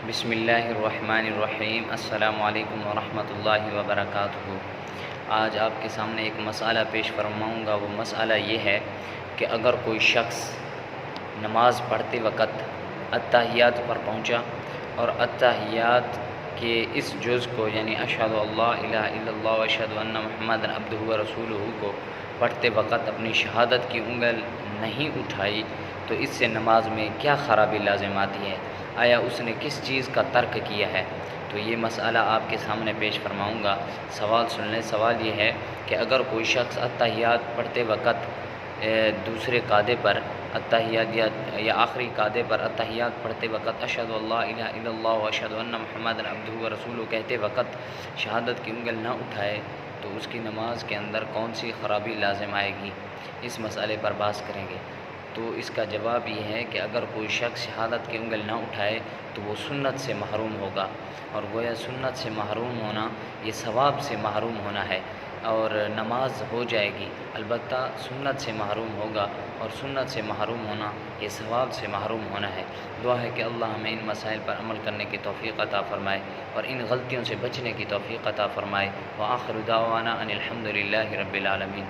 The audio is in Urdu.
بسم اللہ الرحمن الرحیم۔ السلام علیکم ورحمۃ اللہ وبرکاتہ۔ آج آپ کے سامنے ایک مسئلہ پیش فرماؤں گا۔ وہ مسئلہ یہ ہے کہ اگر کوئی شخص نماز پڑھتے وقت اتحیات پر پہنچا اور اتحیات کے اس جز کو یعنی اشہد اللہ الہ الا اللہ و اشہد ان محمد عبدہ و رسولہ کو پڑھتے وقت اپنی شہادت کی انگل نہیں اٹھائی تو اس سے نماز میں کیا خرابی لازم آتی ہے؟ آیا اس نے کس چیز کا ترک کیا ہے؟ تو یہ مسئلہ آپ کے سامنے پیش فرماؤں گا۔ سوال سن لیں۔ سوال یہ ہے کہ اگر کوئی شخص اتحیات پڑھتے وقت دوسرے قاعدے پر اتحیات یا آخری قاعدے پر اتحیات پڑھتے وقت اشہد اللہ الہ الا اللہ و اشہد ان محمد عبدہ و رسولہ کہتے وقت شہادت کی انگل نہ اٹھائے تو اس کی نماز کے اندر کون سی خرابی لازم آئے گی؟ اس مسئلے پر بحث کریں گے۔ تو اس کا جواب یہ ہے کہ اگر کوئی شخص شہادت کی انگل نہ اٹھائے تو وہ سنت سے محروم ہوگا، اور گویا سنت سے محروم ہونا یہ ثواب سے محروم ہونا ہے، اور نماز ہو جائے گی، البتہ سنت سے محروم ہوگا، اور سنت سے محروم ہونا یہ ثواب سے محروم ہونا ہے۔ دعا ہے کہ اللہ ہمیں ان مسائل پر عمل کرنے کی توفیق عطا فرمائے اور ان غلطیوں سے بچنے کی توفیق عطا فرمائے۔ وآخر دعوانا ان الحمد للہ رب العالمین۔